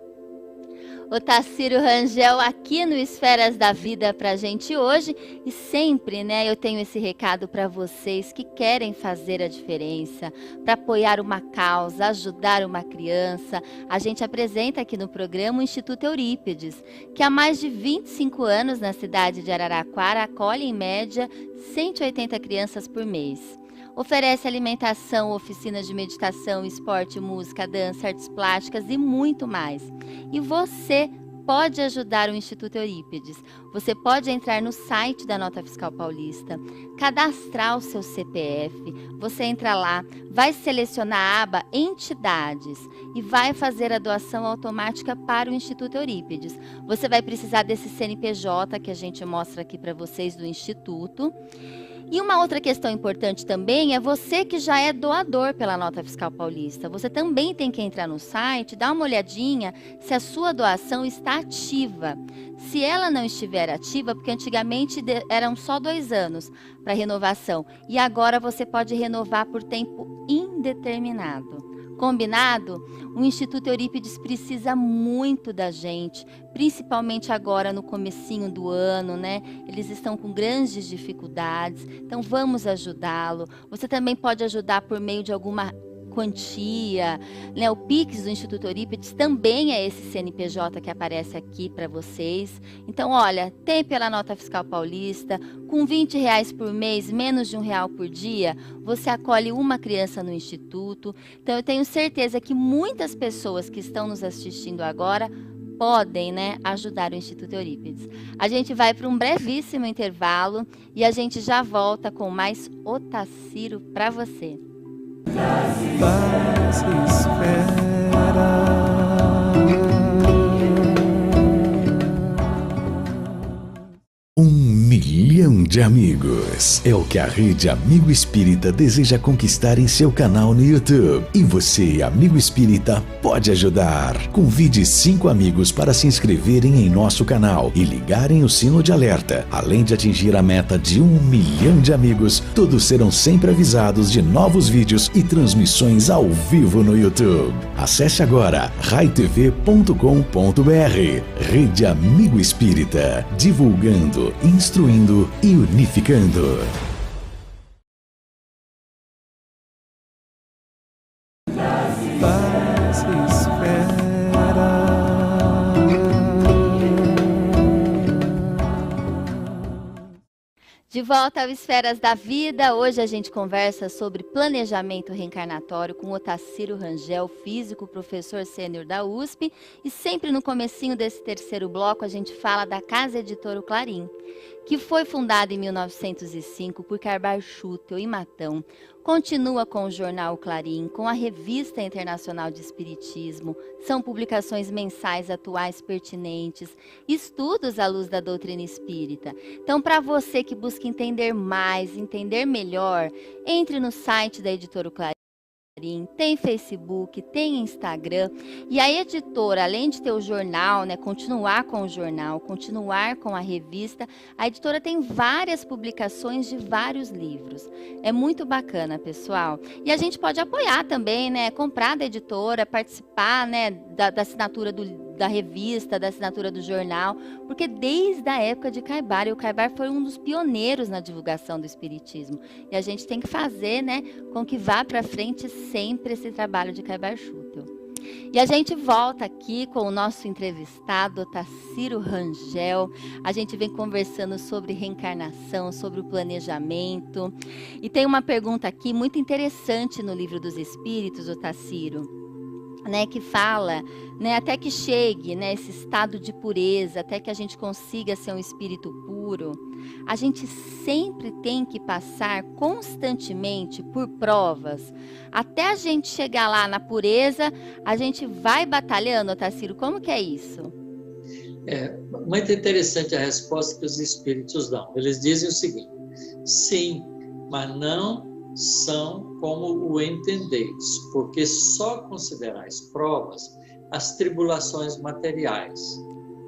Otacílio Rangel aqui no Esferas da Vida pra gente hoje, e sempre, né, eu tenho esse recado para vocês que querem fazer a diferença, para apoiar uma causa, ajudar uma criança. A gente apresenta aqui no programa o Instituto Eurípides, que há mais de 25 anos na cidade de Araraquara acolhe em média 180 crianças por mês. Oferece alimentação, oficinas de meditação, esporte, música, dança, artes plásticas e muito mais. E você pode ajudar o Instituto Eurípides. Você pode entrar no site da Nota Fiscal Paulista, cadastrar o seu CPF, você entra lá, vai selecionar a aba Entidades e vai fazer a doação automática para o Instituto Eurípides. Você vai precisar desse CNPJ que a gente mostra aqui para vocês do Instituto. E uma outra questão importante também é você que já é doador pela Nota Fiscal Paulista. Você também tem que entrar no site, dar uma olhadinha se a sua doação está ativa. Se ela não estiver ativa, porque antigamente eram só 2 anos para renovação, e agora você pode renovar por tempo indeterminado. Combinado? O Instituto Eurípides precisa muito da gente, principalmente agora no comecinho do ano, né? Eles estão com grandes dificuldades, então vamos ajudá-lo. Você também pode ajudar por meio de alguma quantia, né? O Pix do Instituto Eurípides também é esse CNPJ que aparece aqui para vocês. Então, olha, tem pela Nota Fiscal Paulista, com R$20 por mês, menos de R$1 por dia, você acolhe uma criança no Instituto. Então, eu tenho certeza que muitas pessoas que estão nos assistindo agora podem, né, ajudar o Instituto Eurípides. A gente vai para um brevíssimo intervalo e a gente já volta com mais Otacílio para você. Paz espera. 1 milhão de amigos é o que a Rede Amigo Espírita deseja conquistar em seu canal no YouTube. E você, amigo espírita, pode ajudar. Convide 5 amigos para se inscreverem em nosso canal e ligarem o sino de alerta. Além de atingir a meta de 1 milhão de amigos, todos serão sempre avisados de novos vídeos e transmissões ao vivo no YouTube. Acesse agora raitv.com.br. Rede Amigo Espírita, divulgando, instruindo e unificando. Paz espera. De volta ao Esferas da Vida, hoje a gente conversa sobre planejamento reencarnatório com Otacílio Rangel, físico, professor sênior da USP, e sempre no comecinho desse terceiro bloco a gente fala da Casa Editora Clarim, que foi fundada em 1905 por Carbar Schutel e Matão, Continua com o Jornal Clarim, com a Revista Internacional de Espiritismo. São publicações mensais atuais pertinentes, estudos à luz da doutrina espírita. Então, para você que busca entender mais, entender melhor, entre no site da Editora Clarim. Tem Facebook, tem Instagram, e a editora, além de ter o jornal, né, continuar com o jornal, continuar com a revista, a editora tem várias publicações de vários livros. É muito bacana, pessoal. E a gente pode apoiar também, né, comprar da editora, participar, né, da assinatura da revista, da assinatura do jornal, porque desde a época de Caibar, e o Caibar foi um dos pioneiros na divulgação do espiritismo, e a gente tem que fazer, né, com que vá para frente sempre esse trabalho de Caibar Schutel. E a gente volta aqui com o nosso entrevistado, Otacílio Rangel. A gente vem conversando sobre reencarnação, sobre o planejamento, e tem uma pergunta aqui muito interessante no Livro dos Espíritos, Otacílio, né, que fala, né, até que chegue, né, esse estado de pureza, até que a gente consiga ser um espírito puro, a gente sempre tem que passar constantemente por provas. Até a gente chegar lá na pureza, a gente vai batalhando, Otacílio, como que é isso? É muito interessante a resposta que os espíritos dão. Eles dizem o seguinte: sim, mas não são como o entendeis, porque só considerais provas as tribulações materiais.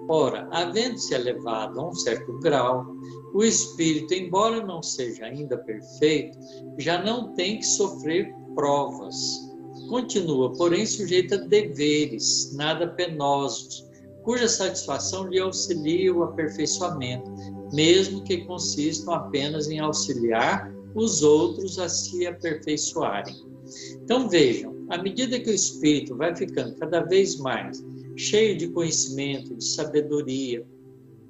Ora, havendo-se elevado a um certo grau, o espírito, embora não seja ainda perfeito, já não tem que sofrer provas. Continua, porém, sujeito a deveres nada penosos, cuja satisfação lhe auxilia o aperfeiçoamento, mesmo que consistam apenas em auxiliar os outros a se aperfeiçoarem. Então vejam, à medida que o espírito vai ficando cada vez mais cheio de conhecimento, de sabedoria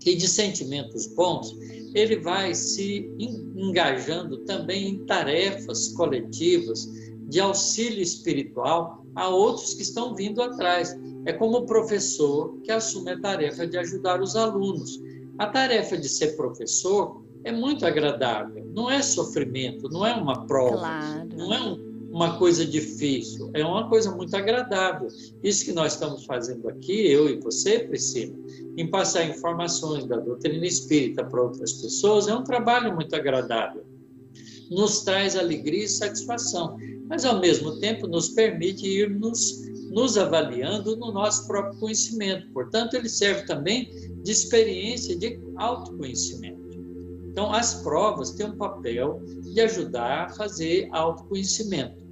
e de sentimentos bons, ele vai se engajando também em tarefas coletivas de auxílio espiritual a outros que estão vindo atrás. É como o professor que assume a tarefa de ajudar os alunos. A tarefa de ser professor é muito agradável, não é sofrimento, não é uma prova, claro. Não é uma coisa difícil, é uma coisa muito agradável. Isso que nós estamos fazendo aqui, eu e você, Priscila, em passar informações da doutrina espírita para outras pessoas, é um trabalho muito agradável. Nos traz alegria e satisfação, mas ao mesmo tempo nos permite ir nos avaliando no nosso próprio conhecimento. Portanto, ele serve também de experiência de autoconhecimento. Então, as provas têm um papel de ajudar a fazer autoconhecimento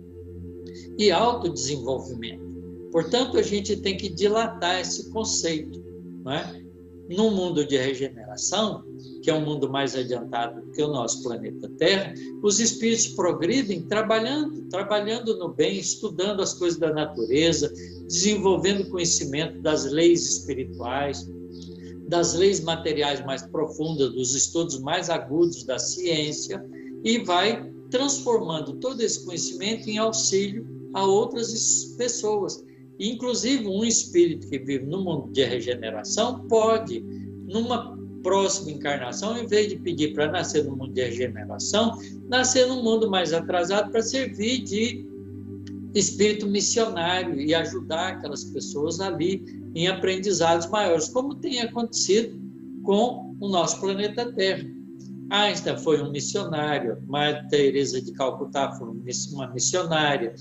e autodesenvolvimento. Portanto, a gente tem que dilatar esse conceito, não é? No mundo de regeneração, que é um mundo mais adiantado que o nosso planeta Terra, os espíritos progridem trabalhando no bem, estudando as coisas da natureza, desenvolvendo conhecimento das leis espirituais, das leis materiais mais profundas, dos estudos mais agudos da ciência, e vai transformando todo esse conhecimento em auxílio a outras pessoas. Inclusive, um espírito que vive no mundo de regeneração pode, numa próxima encarnação, em vez de pedir para nascer no mundo de regeneração, nascer num mundo mais atrasado para servir de espírito missionário e ajudar aquelas pessoas ali em aprendizados maiores, como tem acontecido com o nosso planeta Terra. Einstein foi um missionário, Madre Teresa de Calcutá foi uma missionária,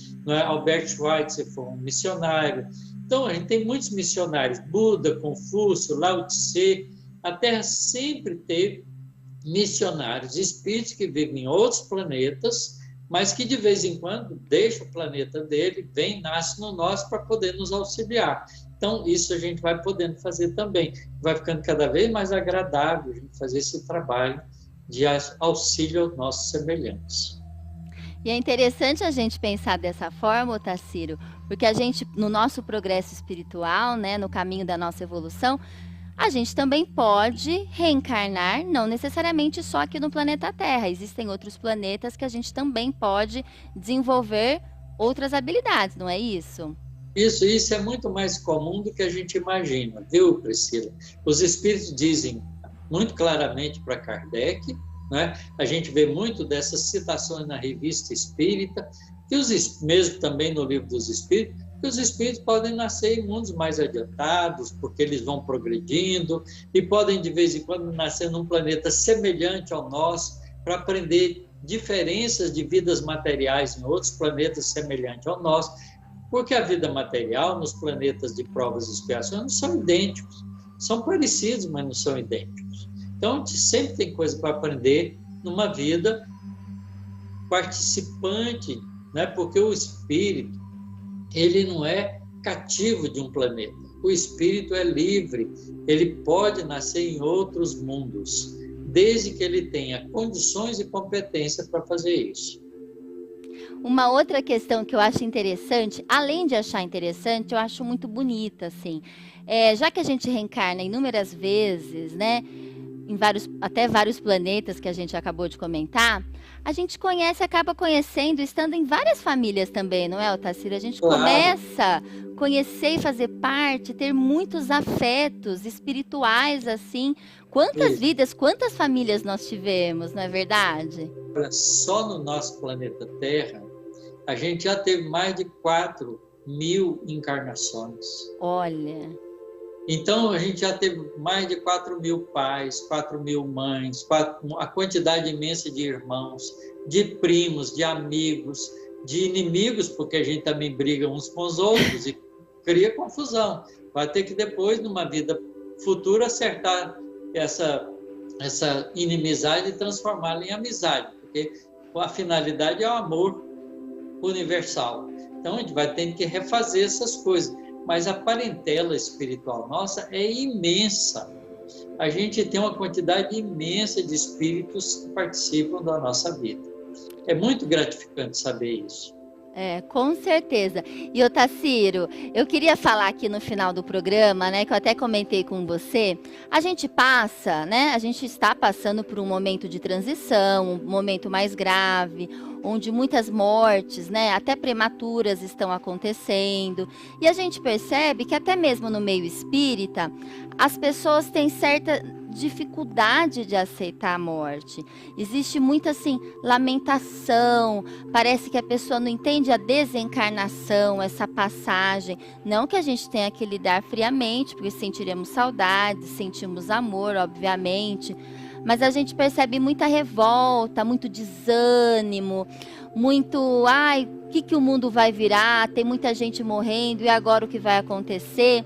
Albert Schweitzer foi um missionário. Então, a gente tem muitos missionários, Buda, Confúcio, Lao Tse. A Terra sempre teve missionários, espíritos que vivem em outros planetas, mas que de vez em quando deixa o planeta dele, vem, nasce no nosso para poder nos auxiliar. Então, isso a gente vai podendo fazer também. Vai ficando cada vez mais agradável a gente fazer esse trabalho de auxílio aos nossos semelhantes. E é interessante a gente pensar dessa forma, Otacílio, porque a gente, no nosso progresso espiritual, né, no caminho da nossa evolução, a gente também pode reencarnar, não necessariamente só aqui no planeta Terra. Existem outros planetas que a gente também pode desenvolver outras habilidades, não é isso? Isso é muito mais comum do que a gente imagina, viu, Priscila? Os espíritos dizem muito claramente para Kardec né? A gente vê muito dessas citações na Revista Espírita, mesmo também no Livro dos Espíritos, que os espíritos podem nascer em mundos mais adiantados, porque eles vão progredindo, e podem, de vez em quando, nascer num planeta semelhante ao nosso, para aprender diferenças de vidas materiais em outros planetas semelhantes ao nosso, porque a vida material nos planetas de provas e expiações não são idênticos, são parecidos, mas não são idênticos. Então, a gente sempre tem coisa para aprender numa vida participante, né? Porque o espírito, ele não é cativo de um planeta. O espírito é livre, ele pode nascer em outros mundos, desde que ele tenha condições e competência para fazer isso. Uma outra questão que eu acho interessante, além de achar interessante, eu acho muito bonita, assim. Já que a gente reencarna inúmeras vezes, né, em até vários planetas que a gente acabou de comentar, a gente acaba conhecendo, estando em várias famílias também, não é, Otacílio? A gente começa a conhecer e fazer parte, ter muitos afetos espirituais, assim. Quantas vidas, quantas famílias nós tivemos, não é verdade? Só no nosso planeta Terra, a gente já teve mais de 4.000 encarnações. Olha... Então, a gente já teve mais de 4.000 pais, 4.000 mães, a quantidade imensa de irmãos, de primos, de amigos, de inimigos, porque a gente também briga uns com os outros e cria confusão. Vai ter que depois, numa vida futura, acertar essa inimizade e transformá-la em amizade, porque a finalidade é o amor universal. Então, a gente vai ter que refazer essas coisas. Mas a parentela espiritual nossa é imensa. A gente tem uma quantidade imensa de espíritos que participam da nossa vida. É muito gratificante saber isso. Com certeza. E, Otacílio, eu queria falar aqui no final do programa, né, que eu até comentei com você, a gente está passando por um momento de transição, um momento mais grave, onde muitas mortes, né, até prematuras estão acontecendo, e a gente percebe que até mesmo no meio espírita, as pessoas têm certa dificuldade de aceitar a morte. Existe muita, assim, lamentação, parece que a pessoa não entende a desencarnação, essa passagem. Não que a gente tenha que lidar friamente, porque sentiremos saudades, sentimos amor, obviamente, mas a gente percebe muita revolta, muito desânimo, muito, o que o mundo vai virar, tem muita gente morrendo, e agora o que vai acontecer?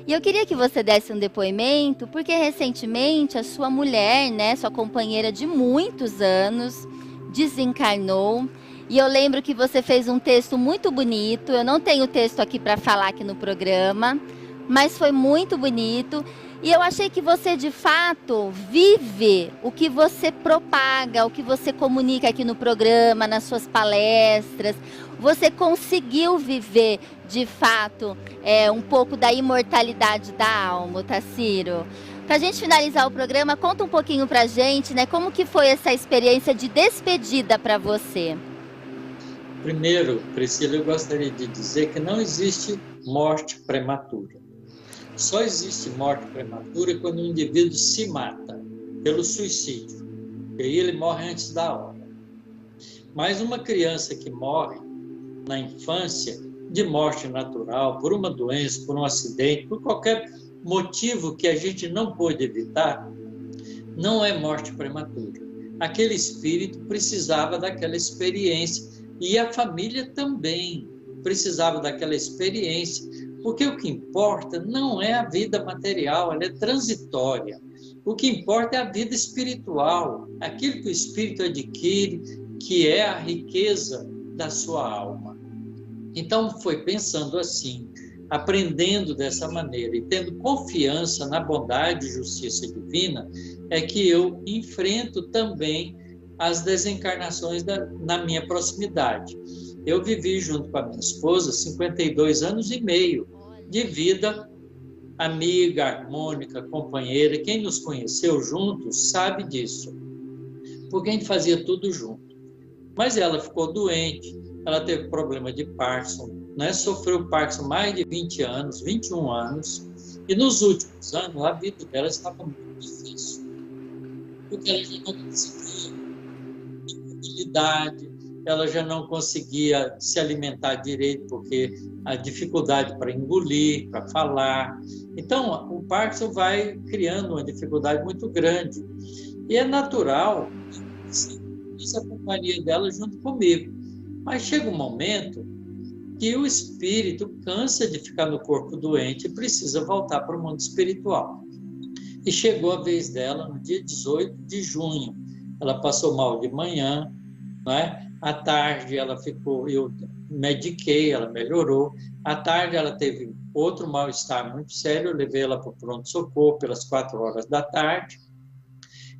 E eu queria que você desse um depoimento, porque recentemente a sua mulher, né, sua companheira de muitos anos, desencarnou. E eu lembro que você fez um texto muito bonito. Eu não tenho o texto aqui para falar aqui no programa, mas foi muito bonito. E eu achei que você, de fato, vive o que você propaga, o que você comunica aqui no programa, nas suas palestras. Você conseguiu viver, de fato, um pouco da imortalidade da alma, Otacílio. Para a gente finalizar o programa, conta um pouquinho para a gente, né, como que foi essa experiência de despedida para você? Primeiro, Priscila, eu gostaria de dizer que não existe morte prematura. Só existe morte prematura quando o indivíduo se mata pelo suicídio. E aí ele morre antes da hora. Mas uma criança que morre na infância, de morte natural, por uma doença, por um acidente, por qualquer motivo que a gente não pôde evitar, não é morte prematura. Aquele espírito precisava daquela experiência e a família também precisava daquela experiência, porque o que importa não é a vida material, ela é transitória. O que importa é a vida espiritual, aquilo que o espírito adquire, que é a riqueza da sua alma. Então, foi pensando assim, aprendendo dessa maneira e tendo confiança na bondade e justiça divina, é que eu enfrento também as desencarnações na minha proximidade. Eu vivi junto com a minha esposa 52 anos e meio de vida amiga, harmônica, companheira. Quem nos conheceu juntos sabe disso, porque a gente fazia tudo junto. Mas ela ficou doente, ela teve problema de Parkinson, né? Sofreu Parkinson mais de 20 anos, 21 anos, e nos últimos anos a vida dela estava muito difícil. porque ela já não conseguia mobilidade, ela já não conseguia se alimentar direito, porque a dificuldade para engolir, para falar. Então, o Parkinson vai criando uma dificuldade muito grande. E é natural essa companhia dela junto comigo. Mas chega um momento que o espírito cansa de ficar no corpo doente e precisa voltar para o mundo espiritual. E chegou a vez dela no dia 18 de junho. Ela passou mal de manhã, né? À tarde ela ficou, eu mediquei, ela melhorou. À tarde ela teve outro mal-estar muito sério, eu levei ela para o pronto-socorro pelas 4 horas da tarde.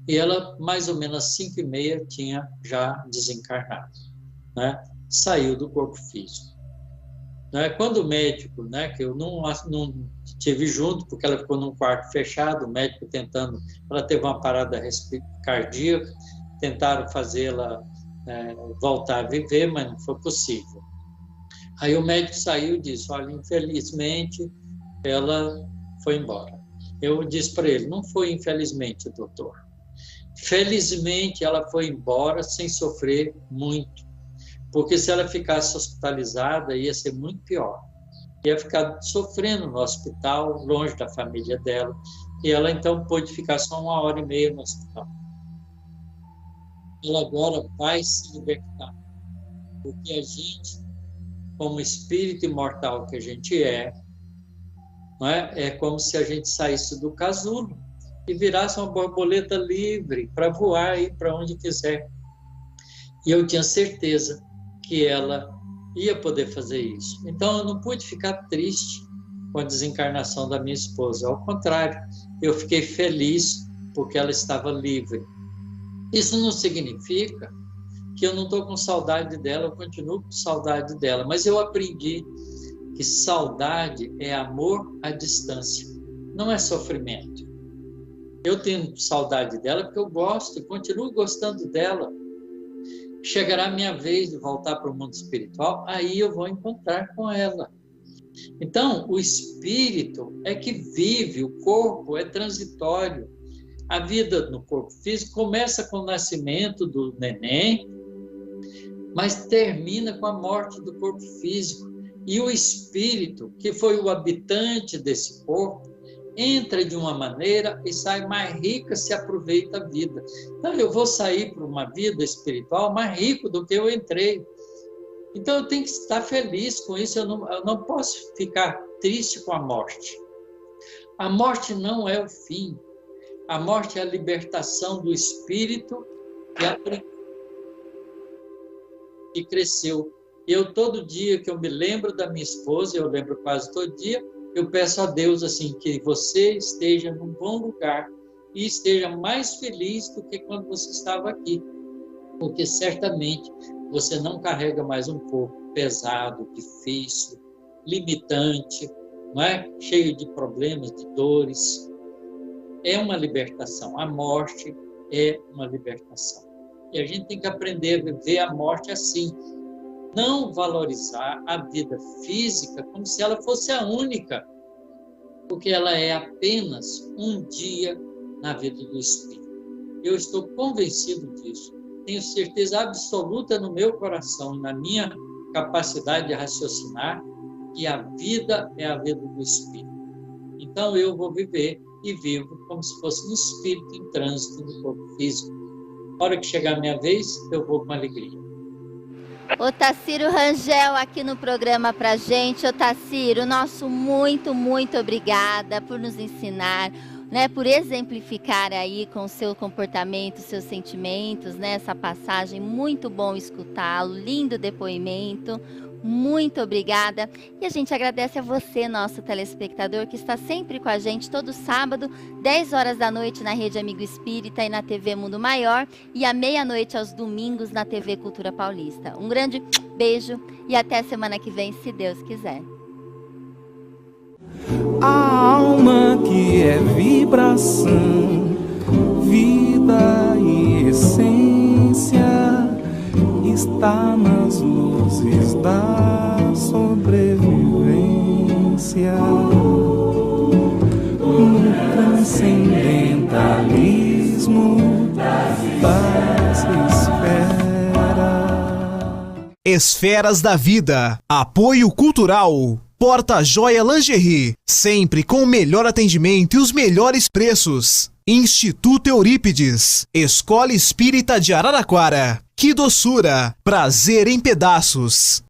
E ela, mais ou menos às 5h30, tinha já desencarnado, né? Saiu do corpo físico. Né? Quando o médico, né, que eu não estive junto, porque ela ficou num quarto fechado, o médico tentando, ela teve uma parada cardíaca, tentaram fazê-la voltar a viver, mas não foi possível. Aí o médico saiu e disse, olha, infelizmente, ela foi embora. Eu disse para ele, não foi infelizmente, doutor. Felizmente, ela foi embora sem sofrer muito, porque se ela ficasse hospitalizada, ia ser muito pior. Ia ficar sofrendo no hospital, longe da família dela, e ela então pôde ficar só 1h30 no hospital. Ela agora vai se libertar, porque a gente, como espírito imortal que a gente não é como se a gente saísse do casulo e virasse uma borboleta livre para voar aí para onde quiser. E eu tinha certeza que ela ia poder fazer isso. Então, eu não pude ficar triste com a desencarnação da minha esposa. Ao contrário, eu fiquei feliz porque ela estava livre. Isso não significa que eu não estou com saudade dela, eu continuo com saudade dela, mas eu aprendi que saudade é amor à distância, não é sofrimento. Eu tenho saudade dela porque eu gosto e continuo gostando dela. Chegará a minha vez de voltar para o mundo espiritual, aí eu vou encontrar com ela. Então, o espírito é que vive, o corpo é transitório. A vida no corpo físico começa com o nascimento do neném, mas termina com a morte do corpo físico. E o espírito, que foi o habitante desse corpo, entra de uma maneira e sai mais rica, se aproveita a vida. Então, eu vou sair para uma vida espiritual mais rico do que eu entrei. Então, eu tenho que estar feliz com isso, eu não posso ficar triste com a morte. A morte não é o fim. A morte é a libertação do espírito que cresceu. Eu, todo dia que eu me lembro da minha esposa, eu lembro quase todo dia, eu peço a Deus assim, que você esteja num bom lugar e esteja mais feliz do que quando você estava aqui. Porque certamente você não carrega mais um corpo pesado, difícil, limitante, não é? Cheio de problemas, de dores. É uma libertação. A morte é uma libertação. E a gente tem que aprender a viver a morte assim. Não valorizar a vida física como se ela fosse a única, porque ela é apenas um dia na vida do espírito. Eu estou convencido disso. Tenho certeza absoluta no meu coração e na minha capacidade de raciocinar que a vida é a vida do espírito. Então eu vou viver e vivo como se fosse um espírito em trânsito no corpo físico. Na hora que chegar a minha vez, eu vou com alegria. Otacílio Rangel aqui no programa pra gente. Otacílio, nosso muito obrigada por nos ensinar, né, por exemplificar aí com o seu comportamento, seus sentimentos, né, essa passagem, muito bom escutá-lo, lindo depoimento. Muito obrigada. E a gente agradece a você, nosso telespectador, que está sempre com a gente todo sábado, 10 horas da noite na Rede Amigo Espírita e na TV Mundo Maior, e à meia-noite aos domingos na TV Cultura Paulista. Um grande beijo e até semana que vem, se Deus quiser. A alma que é vibração, vida e essência, está nas luzes da sobrevivência, no transcendentalismo das esferas. Esferas da Vida. Apoio cultural. Porta Joia Lingerie. Sempre com o melhor atendimento e os melhores preços. Instituto Eurípides. Escola Espírita de Araraquara. Que doçura. Prazer em pedaços.